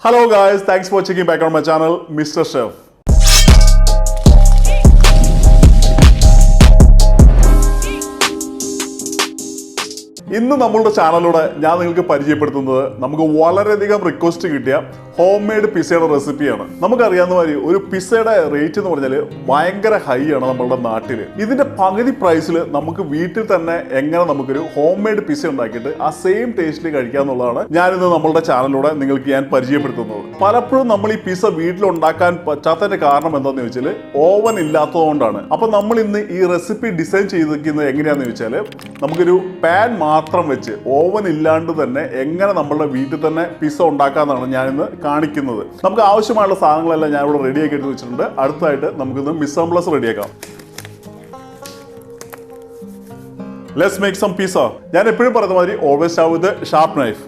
Hello guys, thanks for checking back on my channel, Mr. Chef. ഇന്ന് നമ്മളുടെ ചാനലിലൂടെ ഞാൻ നിങ്ങൾക്ക് പരിചയപ്പെടുത്തുന്നത് നമുക്ക് വളരെയധികം റിക്വസ്റ്റ് കിട്ടിയ ഹോം മെയ്ഡ് പിസയുടെ റെസിപ്പിയാണ്. നമുക്കറിയാവുന്ന മാതിരി ഒരു പിസയുടെ റേറ്റ് എന്ന് പറഞ്ഞാൽ ഭയങ്കര ഹൈ ആണ് നമ്മളുടെ നാട്ടിൽ. ഇതിന്റെ പകുതി പ്രൈസിൽ നമുക്ക് വീട്ടിൽ തന്നെ എങ്ങനെ നമുക്കൊരു ഹോം മെയ്ഡ് പിസ ഉണ്ടാക്കിയിട്ട് ആ സെയിം ടേസ്റ്റിൽ കഴിക്കാന്നുള്ളതാണ് ഞാനിന്ന് നമ്മളുടെ ചാനലിലൂടെ നിങ്ങൾക്ക് ഞാൻ പരിചയപ്പെടുത്തുന്നത്. പലപ്പോഴും നമ്മൾ ഈ പിസ വീട്ടിൽ ഉണ്ടാക്കാൻ പറ്റാത്തതിന്റെ കാരണം എന്താണെന്ന് ചോദിച്ചാൽ ഓവൻ ഇല്ലാത്തതുകൊണ്ടാണ്. അപ്പൊ നമ്മൾ ഇന്ന് ഈ റെസിപ്പി ഡിസൈൻ ചെയ്തിരിക്കുന്നത് എങ്ങനെയാണെന്ന് ചോദിച്ചാൽ നമുക്കൊരു പാൻ മാത്രം വെച്ച് ഓവൻ ഇല്ലാണ്ട് തന്നെ എങ്ങനെ നമ്മളുടെ വീട്ടിൽ തന്നെ പിസ ഉണ്ടാക്കാന്നാണ് ഞാനിന്ന് കാണിക്കുന്നത്. നമുക്ക് ആവശ്യമായുള്ള സാധനങ്ങളെല്ലാം ഞാൻ ഇവിടെ റെഡിയാക്കി എടുത്ത് വെച്ചിട്ടുണ്ട്. അടുത്തായിട്ട് നമുക്കിന്ന് മിസംബ്ലസ് റെഡിയാക്കാം. Let's make some pizza. ഞാൻ എപ്പോഴും പറയുന്ന മാതിരി always have with sharp knife.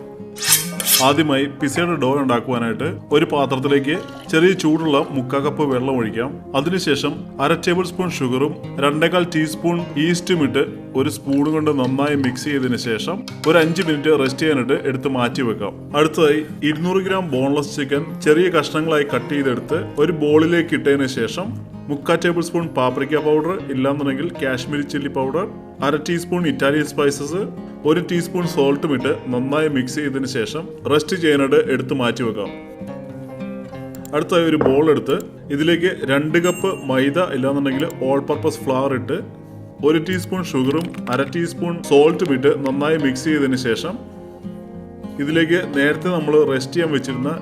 ആദ്യമായി പിസയുടെ ഡോ ഉണ്ടാക്കുവാനായിട്ട് ഒരു പാത്രത്തിലേക്ക് ചെറിയ ചൂടുള്ള 3/4 കപ്പ് വെള്ളം ഒഴിക്കാം. അതിനുശേഷം 1/2 ടേബിൾ സ്പൂൺ ഷുഗറും 2.25 ടീസ്പൂൺ ഈസ്റ്റും ഇട്ട് ഒരു സ്പൂൺ കൊണ്ട് നന്നായി മിക്സ് ചെയ്തതിന് ശേഷം ഒരു 5 മിനിറ്റ് റെസ്റ്റ് ചെയ്യാനായിട്ട് എടുത്ത് മാറ്റി വെക്കാം. അടുത്തതായി 200 ഗ്രാം ബോൺലെസ് ചിക്കൻ ചെറിയ കഷ്ണങ്ങളായി കട്ട് ചെയ്തെടുത്ത് ഒരു ബോളിലേക്ക് ഇട്ടതിന് ശേഷം 3/4 ടേബിൾ സ്പൂൺ പാപ്രിക്ക പൗഡർ, ഇല്ലാന്നുണ്ടെങ്കിൽ Kashmiri chilli powder, 1/2 teaspoon Italian spices, 1 teaspoon സോൾട്ടും ഇട്ട് നന്നായി മിക്സ് ചെയ്തതിന് ശേഷം റെസ്റ്റ് ചെയ്യാനായിട്ട് എടുത്ത് മാറ്റി വെക്കാം. അടുത്തായി ഒരു ബോൾ എടുത്ത് ഇതിലേക്ക് 2 കപ്പ് മൈദ, ഇല്ലാന്നുണ്ടെങ്കിൽ ഓൾ പർപ്പസ് ഫ്ലവർ ഇട്ട് 1 ടീസ്പൂൺ ഷുഗറും 1/2 ടീസ്പൂൺ സോൾട്ടും ഇട്ട് നന്നായി മിക്സ് ചെയ്തതിന് ശേഷം ഇതിലേക്ക് നേരത്തെ നമ്മൾ റെസ്റ്റ് ചെയ്യാൻ വെച്ചിരുന്ന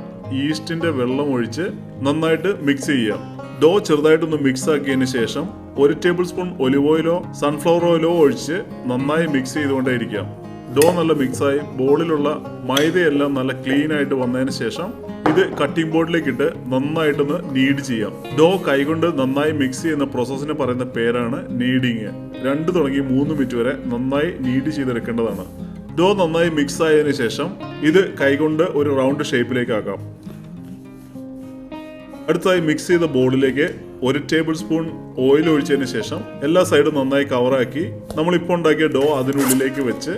ഈസ്റ്റിന്റെ വെള്ളം ഒഴിച്ച് നന്നായിട്ട് മിക്സ് ചെയ്യാം. ഡോ ചെറുതായിട്ടൊന്ന് മിക്സ് ആക്കിയതിന് ശേഷം 1 ടേബിൾ സ്പൂൺ ഒലിവ് ഓയിലോ സൺഫ്ലവർ ഓയിലോ ഒഴിച്ച് നന്നായി മിക്സ് ചെയ്തുകൊണ്ടേയിരിക്കാം. ഡോ നല്ല മിക്സായി ബോളിലുള്ള മൈദയെല്ലാം നല്ല ക്ലീൻ ആയിട്ട് വന്നതിന് ശേഷം ഇത് കട്ടിംഗ് ബോർഡിലേക്ക് ഇട്ട് നന്നായിട്ടൊന്ന് നീഡ് ചെയ്യാം. ഡോ കൈകൊണ്ട് നന്നായി മിക്സ് ചെയ്യുന്ന പ്രോസസ്സിന് പറയുന്ന പേരാണ് നീഡിങ്. 2 തുടങ്ങി 3 മിനിറ്റ് വരെ നന്നായി നീഡ് ചെയ്തെടുക്കേണ്ടതാണ്. ഡോ നന്നായി മിക്സ് ആയതിനു ശേഷം ഇത് കൈകൊണ്ട് ഒരു റൗണ്ട് ഷേപ്പിലേക്ക് ആക്കാം. അടുത്തായി മിക്സ് ചെയ്ത ബോളിലേക്ക് 1 ടേബിൾ സ്പൂൺ ഓയിൽ ഒഴിച്ചതിന് ശേഷം എല്ലാ സൈഡും നന്നായി കവറാക്കി നമ്മളിപ്പോൾ ഉണ്ടാക്കിയ ഡോ അതിനുള്ളിലേക്ക് വെച്ച്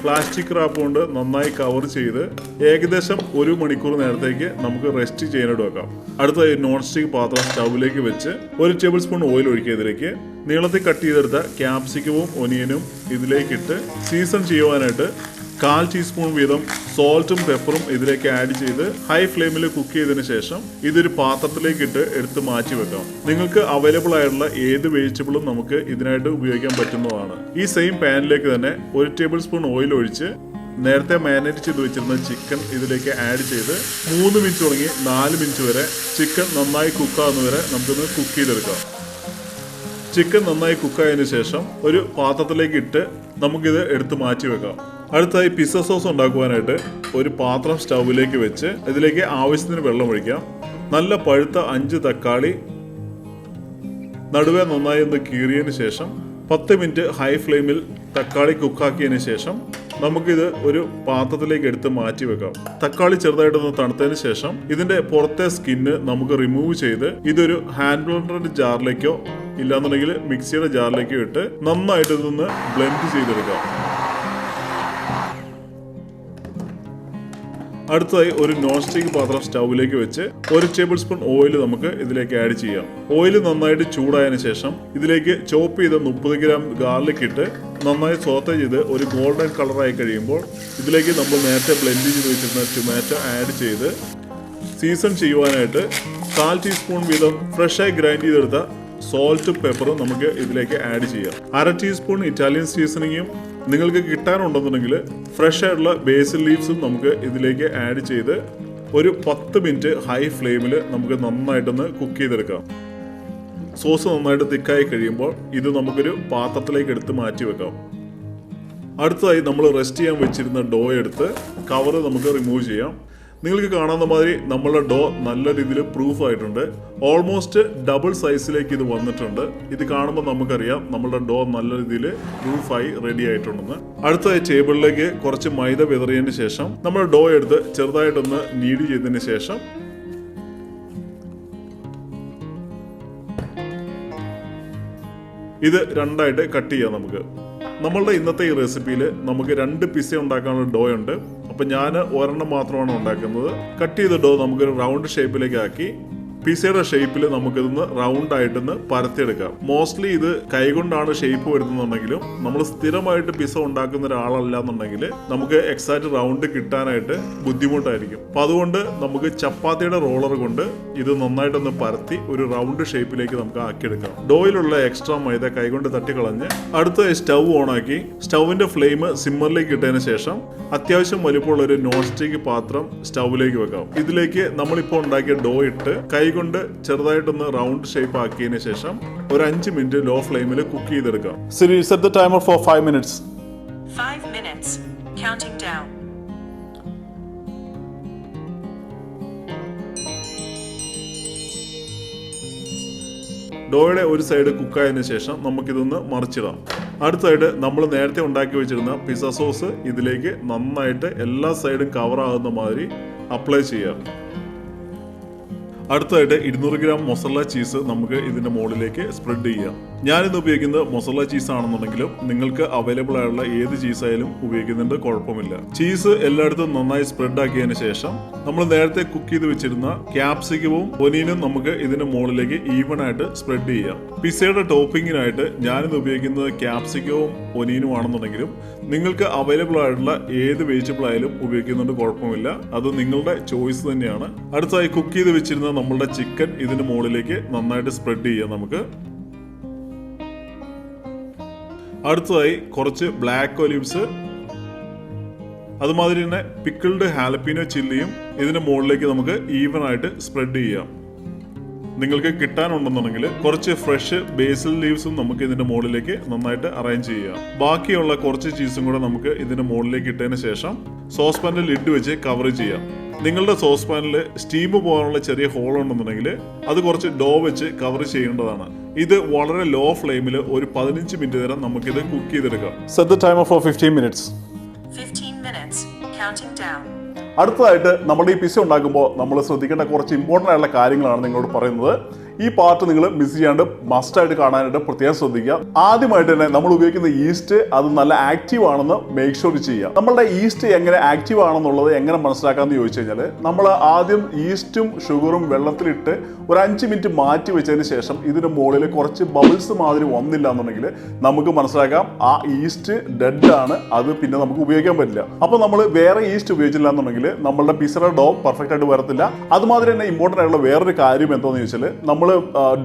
പ്ലാസ്റ്റിക് റാപ്പ് കൊണ്ട് നന്നായി കവർ ചെയ്ത് ഏകദേശം 1 മണിക്കൂർ നേരത്തേക്ക് നമുക്ക് റെസ്റ്റ് ചെയ്യാനായിട്ട് വെക്കാം. അടുത്തായി നോൺ സ്റ്റിക് പാത്രം സ്റ്റൗവിലേക്ക് വെച്ച് 1 ടേബിൾ സ്പൂൺ ഓയിൽ ഒഴിക്കുക. ഇതിലേക്ക് നീളത്തിൽ കട്ട് ചെയ്തെടുത്ത ക്യാപ്സിക്കവും ഒനിയനും ഇതിലേക്കിട്ട് സീസൺ ചെയ്യുവാനായിട്ട് 1/4 ടീസ്പൂൺ വീതം സോൾട്ടും പെപ്പറും ഇതിലേക്ക് ആഡ് ചെയ്ത് ഹൈ ഫ്ലെയിമിൽ കുക്ക് ചെയ്തതിന് ശേഷം ഇതൊരു പാത്രത്തിലേക്ക് ഇട്ട് എടുത്ത് മാറ്റി വെക്കാം. നിങ്ങൾക്ക് അവൈലബിൾ ആയിട്ടുള്ള ഏത് വെജിറ്റബിളും നമുക്ക് ഇതിനായിട്ട് ഉപയോഗിക്കാൻ പറ്റുന്നതാണ്. ഈ സെയിം പാനിലേക്ക് തന്നെ 1 ടേബിൾ സ്പൂൺ ഓയിൽ ഒഴിച്ച് നേരത്തെ മാരിനേറ്റ് ചെയ്ത് വെച്ചിരുന്ന ചിക്കൻ ഇതിലേക്ക് ആഡ് ചെയ്ത് 3 മിനിറ്റ് തുടങ്ങി 4 മിനിറ്റ് വരെ ചിക്കൻ നന്നായി കുക്കാവുന്നവരെ നമുക്കൊന്ന് കുക്ക് ചെയ്തെടുക്കാം. ചിക്കൻ നന്നായി കുക്കായതിനു ശേഷം ഒരു പാത്രത്തിലേക്ക് ഇട്ട് നമുക്കിത് എടുത്ത് മാറ്റി വെക്കാം. അടുത്തായി പിസ്സ സോസ് ഉണ്ടാക്കുവാനായിട്ട് ഒരു പാത്രം സ്റ്റൗവിലേക്ക് വെച്ച് ഇതിലേക്ക് ആവശ്യത്തിന് വെള്ളം ഒഴിക്കാം. നല്ല പഴുത്ത 5 തക്കാളി നടുവേ നന്നായി ഒന്ന് കീറിയതിന് ശേഷം 10 മിനിറ്റ് ഹൈ ഫ്ലെയിമിൽ തക്കാളി കുക്കാക്കിയതിന് ശേഷം നമുക്കിത് ഒരു പാത്രത്തിലേക്ക് എടുത്ത് മാറ്റി വെക്കാം. തക്കാളി ചെറുതായിട്ടൊന്ന് തണുത്തതിന് ശേഷം ഇതിന്റെ പുറത്തെ സ്കിന്ന് നമുക്ക് റിമൂവ് ചെയ്ത് ഇതൊരു ഹാൻഡ് ബ്ലെൻഡറിന്റെ ജാറിലേക്കോ ഇല്ലാന്നുണ്ടെങ്കിൽ മിക്സിയുടെ ജാറിലേക്കോ ഇട്ട് നന്നായിട്ട് ഇതൊന്ന് ബ്ലെൻഡ് ചെയ്തെടുക്കാം. അടുത്തതായി ഒരു നോൺ സ്റ്റിക് പാത്രം സ്റ്റൗവിലേക്ക് വെച്ച് 1 ടേബിൾ സ്പൂൺ ഓയിൽ നമുക്ക് ഇതിലേക്ക് ആഡ് ചെയ്യാം. ഓയിൽ നന്നായിട്ട് ചൂടായതിനു ശേഷം ഇതിലേക്ക് ചോപ്പ് ചെയ്ത 30 ഗ്രാം ഗാർലിക് ഇട്ട് നന്നായി സോത്തെ ചെയ്ത് ഒരു ഗോൾഡൻ കളറായി കഴിയുമ്പോൾ ഇതിലേക്ക് നമ്മൾ നേരത്തെ ബ്ലെൻഡ് ചെയ്ത് വെച്ചിരുന്ന ടൊമാറ്റോ ആഡ് ചെയ്ത് സീസൺ ചെയ്യുവാനായിട്ട് 1/4 ടീസ്പൂൺ വീതം ഫ്രഷായി ഗ്രൈൻഡ് ചെയ്തെടുത്ത സോൾട്ടും പെപ്പറും നമുക്ക് ഇതിലേക്ക് ആഡ് ചെയ്യാം. 1/2 ടീസ്പൂൺ ഇറ്റാലിയൻ സീസണിങ്ങും നിങ്ങൾക്ക് കിട്ടാനുണ്ടെന്നുണ്ടെങ്കിൽ ഫ്രഷ് ആയിട്ടുള്ള ബേസിൽ ലീവ്സും നമുക്ക് ഇതിലേക്ക് ആഡ് ചെയ്ത് ഒരു 10 മിനിറ്റ് ഹൈ ഫ്ലെയിമിൽ നമുക്ക് നന്നായിട്ടൊന്ന് കുക്ക് ചെയ്തെടുക്കാം. സോസ് നന്നായിട്ട് തിക്കായി കഴിയുമ്പോൾ ഇത് നമുക്കൊരു പാത്രത്തിലേക്ക് എടുത്ത് മാറ്റി വെക്കാം. അടുത്തതായി നമ്മൾ റെസ്റ്റ് ചെയ്യാൻ വെച്ചിരുന്ന ഡോ എടുത്ത് കവർ നമുക്ക് റിമൂവ് ചെയ്യാം. നിങ്ങൾക്ക് കാണാവുന്ന മാതിരി നമ്മളുടെ ഡോ നല്ല രീതിയിൽ പ്രൂഫ് ആയിട്ടുണ്ട്. ഓൾമോസ്റ്റ് ഡബിൾ സൈസിലേക്ക് ഇത് വന്നിട്ടുണ്ട്. ഇത് കാണുമ്പോൾ നമുക്കറിയാം നമ്മളുടെ ഡോ നല്ല രീതിയിൽ പ്രൂഫായി റെഡി ആയിട്ടുണ്ടെന്ന്. അടുത്ത ടേബിളിലേക്ക് കുറച്ച് മൈദ വിതറിയതിന് ശേഷം നമ്മൾ ഡോ എടുത്ത് ചെറുതായിട്ടൊന്ന് നീഡ് ചെയ്തതിന് ശേഷം ഇത് 2ആയിട്ട് കട്ട് ചെയ്യാം. നമ്മളുടെ ഇന്നത്തെ ഈ റെസിപ്പിയിൽ നമുക്ക് 2 പിസ്സ ഉണ്ടാക്കാനുള്ള ഡോ ഉണ്ട്. അപ്പം ഞാൻ ഒരെണ്ണം മാത്രമാണ് ഉണ്ടാക്കുന്നത്. കട്ട് ചെയ്ത ഡോ നമുക്കൊരു റൗണ്ട് ഷേപ്പിലേക്ക് ആക്കി പിസയുടെ ഷേപ്പിൽ നമുക്കിതൊന്ന് റൗണ്ട് ആയിട്ടൊന്ന് പരത്തിയെടുക്കാം. മോസ്റ്റ്ലി ഇത് കൈകൊണ്ടാണ് ഷേപ്പ് വരുത്തുന്നുണ്ടെങ്കിലും നമ്മൾ സ്ഥിരമായിട്ട് പിസ ഉണ്ടാക്കുന്ന ഒരാളല്ല എന്നുണ്ടെങ്കിൽ നമുക്ക് എക്സാക്ട് റൗണ്ട് കിട്ടാനായിട്ട് ബുദ്ധിമുട്ടായിരിക്കും. അപ്പം അതുകൊണ്ട് നമുക്ക് ചപ്പാത്തിയുടെ റോളർ കൊണ്ട് ഇത് നന്നായിട്ടൊന്ന് പരത്തി ഒരു റൗണ്ട് ഷേപ്പിലേക്ക് നമുക്ക് ആക്കിയെടുക്കാം. ഡോയിലുള്ള എക്സ്ട്രാ മൈദ കൈകൊണ്ട് തട്ടിക്കളഞ്ഞ് അടുത്ത സ്റ്റൗ ഓണാക്കി സ്റ്റൗവിന്റെ ഫ്ലെയിം സിമ്മറിലേക്ക് ഇട്ടതിന് ശേഷം അത്യാവശ്യം വലിപ്പമുള്ള ഒരു നോൺ സ്റ്റിക്ക് പാത്രം സ്റ്റൗവിലേക്ക് വെക്കാം. ഇതിലേക്ക് നമ്മളിപ്പോൾ ഉണ്ടാക്കിയ ഡോ ഇട്ട് കൊണ്ട് ചെറുതായിട്ടൊന്ന് റൗണ്ട് ഷേപ്പ് ആക്കിയതിനു ശേഷം ഒരു 5 മിനിറ്റ് ലോ ഫ്ലെയിമിൽ കുക്ക് ചെയ്തെടുക്കാം. Siri, set the timer for 5 minutes. 5 minutes. Counting down. ഡോയുടെ ഒരു സൈഡ് കുക്കായതിനു ശേഷം നമുക്കിതൊന്ന് മറിച്ചിടാം. അടുത്തായിട്ട് നമ്മൾ നേരത്തെ ഉണ്ടാക്കി വെച്ചിരുന്ന പിസ്സ സോസ് ഇതിലേക്ക് നന്നായിട്ട് എല്ലാ സൈഡും കവർ ആകുന്ന മാതിരി അപ്ലൈ ചെയ്യാം. അടുത്തായിട്ട് 200 ഗ്രാം മൊസറല്ല ചീസ് നമുക്ക് ഇതിന്റെ മുകളിലേക്ക് സ്പ്രെഡ് ചെയ്യാം. ഞാനിന്ന് ഉപയോഗിക്കുന്നത് മൊസറല്ല ചീസ് ആണെന്നുണ്ടെങ്കിലും നിങ്ങൾക്ക് അവൈലബിൾ ആയുള്ള ഏത് ചീസ് ആയാലും ഉപയോഗിക്കുന്നുണ്ട്, കുഴപ്പമില്ല. ചീസ് എല്ലായിടത്തും നന്നായി സ്പ്രെഡ് ആക്കിയതിനു ശേഷം നമ്മൾ നേരത്തെ കുക്ക് ചെയ്ത് വെച്ചിരുന്ന ക്യാപ്സിക്കവും ഒനിയനും നമുക്ക് ഇതിന്റെ മുകളിലേക്ക് ഈവൺ ആയിട്ട് സ്പ്രെഡ് ചെയ്യാം. പിസയുടെ ടോപ്പിങ്ങിനായിട്ട് ഞാനിന്ന് ഉപയോഗിക്കുന്നത് ക്യാപ്സിക്കവും ഒനിയനും ആണെന്നുണ്ടെങ്കിലും നിങ്ങൾക്ക് അവൈലബിൾ ആയിട്ടുള്ള ഏത് വെജിറ്റബിൾ ആയാലും ഉപയോഗിക്കുന്നുണ്ട്, കുഴപ്പമില്ല. അത് നിങ്ങളുടെ ചോയ്സ് തന്നെയാണ്. അടുത്തായി കുക്ക് ചെയ്ത് വെച്ചിരുന്ന നമ്മളുടെ ചിക്കൻ ഇതിന്റെ മുകളിലേക്ക് നന്നായിട്ട് സ്പ്രെഡ് ചെയ്യാം നമുക്ക്. അടുത്തതായി കുറച്ച് ബ്ലാക്ക് ഒലിവ്സ്, അതുമാതിരി തന്നെ പിക്കിൾഡ് ഹാലപ്പീനോ ചില്ലിയും ഇതിന്റെ മുകളിലേക്ക് നമുക്ക് ഈവൻ ആയിട്ട് സ്പ്രെഡ് ചെയ്യാം. നിങ്ങൾക്ക് കിട്ടാനുണ്ടെന്നുണ്ടെങ്കിൽ കുറച്ച് ഫ്രഷ് ബേസിൽ ലീവ്സും നമുക്ക് ഇതിന്റെ മുകളിലേക്ക് നന്നായിട്ട് അറേഞ്ച് ചെയ്യാം. ബാക്കിയുള്ള കുറച്ച് ചീസും കൂടെ നമുക്ക് ഇതിന്റെ മുകളിലേക്ക് ഇട്ടതിന് ശേഷം സോസ് പാനിൽ ലിഡ് വെച്ച് കവർ ചെയ്യാം. നിങ്ങളുടെ സോസ് പാനിൽ സ്റ്റീം പോകാനുള്ള ചെറിയ ഹോൾ ഉണ്ടെന്നുണ്ടെങ്കിൽ അത് കുറച്ച് ഡോ വെച്ച് കവർ ചെയ്യേണ്ടതാണ്. ഇത് വളരെ ലോ ഫ്ലെയിമിൽ ഒരു 15 മിനിറ്റ് നേരം നമുക്കിത് കുക്ക് ചെയ്തെടുക്കാം. Set the timer for 15 minutes. 15 minutes. Counting down. അടുത്തതായിട്ട് നമ്മുടെ ഈ പിസ്സ ഉണ്ടാക്കുമ്പോൾ നമ്മൾ ശ്രദ്ധിക്കേണ്ട കുറച്ച് ഇമ്പോർട്ടൻ്റ് ആയിട്ടുള്ള കാര്യങ്ങളാണ് നിങ്ങളോട് പറയുന്നത്. ഈ പാർട്ട് നിങ്ങൾ മിസ് ചെയ്യാണ്ട് മസ്റ്റായിട്ട് കാണാനായിട്ട് പ്രത്യേകം ശ്രദ്ധിക്കുക. ആദ്യമായിട്ട് തന്നെ നമ്മൾ ഉപയോഗിക്കുന്ന ഈസ്റ്റ് അത് നല്ല ആക്റ്റീവ് ആണെന്ന് മേക്ക് ഷുവർ ചെയ്യുക. നമ്മളുടെ ഈസ്റ്റ് എങ്ങനെ ആക്റ്റീവ് ആണെന്നുള്ളത് എങ്ങനെ മനസ്സിലാക്കാമെന്ന് ചോദിച്ചു കഴിഞ്ഞാൽ നമ്മൾ ആദ്യം ഈസ്റ്റും ഷുഗറും വെള്ളത്തിലിട്ട് ഒരു 5 മിനിറ്റ് മാറ്റി വെച്ചതിന് ശേഷം ഇതിന് മുകളിൽ കുറച്ച് ബബിൾസ് മാതിരി വന്നില്ല എന്നുണ്ടെങ്കിൽ നമുക്ക് മനസ്സിലാക്കാം ആ ഈസ്റ്റ് ഡെഡ് ആണ്, അത് പിന്നെ നമുക്ക് ഉപയോഗിക്കാൻ പറ്റില്ല. അപ്പോൾ നമ്മൾ വേറെ ഈസ്റ്റ് ഉപയോഗിച്ചില്ല എന്നുണ്ടെങ്കിൽ നമ്മളുടെ പിസ്സയുടെ ഡോ പെർഫെക്റ്റ് ആയിട്ട് വരത്തില്ല. അതുമാതിരി തന്നെ ഇമ്പോർട്ടൻ്റ് ആയിട്ടുള്ള വേറൊരു കാര്യം എന്താണെന്ന് ചോദിച്ചാൽ നമ്മൾ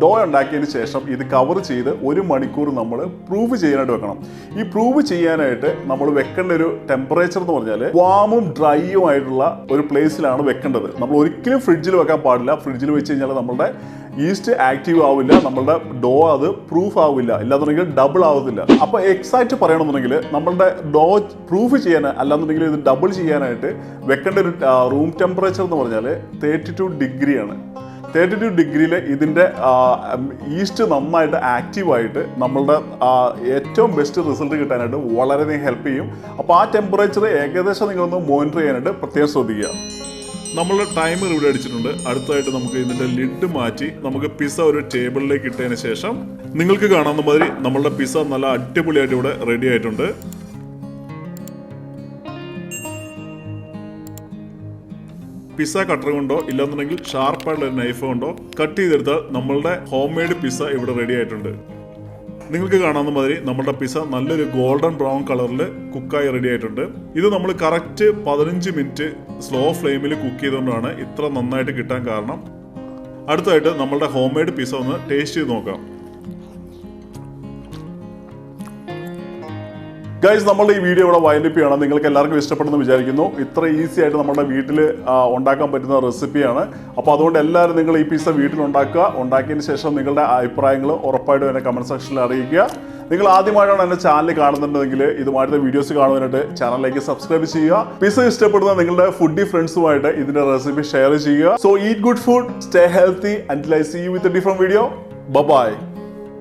ഡോ ഉണ്ടാക്കിയതിന് ശേഷം ഇത് കവർ ചെയ്ത് 1 മണിക്കൂർ നമ്മൾ പ്രൂവ് ചെയ്യാനായിട്ട് വെക്കണം. ഈ പ്രൂവ് ചെയ്യാനായിട്ട് നമ്മൾ വെക്കേണ്ട ഒരു ടെമ്പറേച്ചർ എന്ന് പറഞ്ഞാൽ വാമും ഡ്രൈയും ആയിട്ടുള്ള ഒരു പ്ലേസിലാണ് വെക്കേണ്ടത്. നമ്മൾ ഒരിക്കലും ഫ്രിഡ്ജിൽ വെക്കാൻ പാടില്ല. ഫ്രിഡ്ജിൽ വെച്ച് കഴിഞ്ഞാൽ നമ്മളുടെ ഈസ്റ്റ് ആക്റ്റീവ് ആവില്ല, നമ്മളുടെ ഡോ അത് പ്രൂഫ് ആവില്ല, ഇല്ലാന്നുണ്ടെങ്കിൽ ഡബിൾ ആവത്തില്ല. അപ്പോൾ എക്സാക്റ്റ് പറയണമെന്നുണ്ടെങ്കിൽ നമ്മളുടെ ഡോ പ്രൂഫ് ചെയ്യാൻ അല്ലാന്നുണ്ടെങ്കിൽ ഇത് ഡബിൾ ചെയ്യാനായിട്ട് വെക്കേണ്ട ഒരു റൂം ടെമ്പറേച്ചർ എന്ന് പറഞ്ഞാൽ 32 ഡിഗ്രിയാണ്. 32 ഡിഗ്രിയിൽ ഇതിൻ്റെ ഈസ്റ്റ് നന്നായിട്ട് ആക്റ്റീവായിട്ട് നമ്മളുടെ ഏറ്റവും ബെസ്റ്റ് റിസൾട്ട് കിട്ടാനായിട്ട് വളരെയധികം ഹെൽപ്പ് ചെയ്യും. അപ്പോൾ ആ ടെമ്പറേച്ചർ ഏകദേശം നിങ്ങളൊന്ന് മോണിറ്റർ ചെയ്യാനായിട്ട് പ്രത്യേകം ശ്രദ്ധിക്കുക. നമ്മളുടെ ടൈമർ ഇവിടെ അടിച്ചിട്ടുണ്ട്. അടുത്തായിട്ട് നമുക്ക് ഇതിൻ്റെ ലിഡ് മാറ്റി നമുക്ക് പിസ്സ ഒരു ടേബിളിലേക്ക് ഇട്ടതിന് ശേഷം നിങ്ങൾക്ക് കാണാവുന്ന മാതിരി നമ്മളുടെ പിസ്സ നല്ല അടിപൊളിയായിട്ട് ഇവിടെ റെഡി ആയിട്ടുണ്ട്. പിസ്സ കട്ടർ കൊണ്ടോ ഇല്ലാന്നുണ്ടെങ്കിൽ ഷാർപ്പായിട്ടുള്ള ഒരു നൈഫ് കൊണ്ടോ കട്ട് ചെയ്തെടുത്താൽ നമ്മളുടെ ഹോം മെയ്ഡ് പിസ്സ ഇവിടെ റെഡി ആയിട്ടുണ്ട്. നിങ്ങൾക്ക് കാണാവുന്ന മാതിരി നമ്മുടെ പിസ്സ നല്ലൊരു ഗോൾഡൻ ബ്രൗൺ കളറിൽ കുക്കായി റെഡി ആയിട്ടുണ്ട്. ഇത് നമ്മൾ കറക്റ്റ് 15 മിനിറ്റ് സ്ലോ ഫ്ലെയിമിൽ കുക്ക് ചെയ്തുകൊണ്ടാണ് ഇത്ര നന്നായിട്ട് കിട്ടാൻ കാരണം. അടുത്തായിട്ട് നമ്മളുടെ ഹോം മെയ്ഡ് പിസ്സ ഒന്ന് ടേസ്റ്റ് ചെയ്ത് നോക്കാം. ഗൈസ്, നമ്മളുടെ ഈ വീഡിയോ ഇവിടെ വൈൻഡപ്പ് ചെയ്യണം. നിങ്ങൾക്ക് എല്ലാവർക്കും ഇഷ്ടപ്പെടുന്നു വിചാരിക്കുന്നു. ഇത്ര ഈസി ആയിട്ട് നമ്മുടെ വീട്ടിൽ ഉണ്ടാക്കാൻ പറ്റുന്ന റെസിപ്പിയാണ്. അപ്പോൾ അതുകൊണ്ട് എല്ലാവരും നിങ്ങൾ ഈ പിസ്സ വീട്ടിൽ ഉണ്ടാക്കുക. ഉണ്ടാക്കിയതിന് ശേഷം നിങ്ങളുടെ അഭിപ്രായങ്ങൾ ഉറപ്പായിട്ടും എന്നെ കമൻറ്റ് സെക്ഷനിൽ അറിയിക്കുക. നിങ്ങൾ ആദ്യമായിട്ടാണ് എൻ്റെ ചാനൽ കാണുന്നുണ്ടെങ്കിൽ ഇതുമായിട്ട് വീഡിയോസ് കാണുവാനായിട്ട് ചാനലിലേക്ക് സബ്സ്ക്രൈബ് ചെയ്യുക. പിസ്സ ഇഷ്ടപ്പെടുന്ന നിങ്ങളുടെ ഫുഡി ഫ്രണ്ട്സുമായിട്ട് ഇതിൻ്റെ റെസിപ്പി ഷെയർ ചെയ്യുക. So eat good food, stay healthy, until I see you with a different video. Bye bye.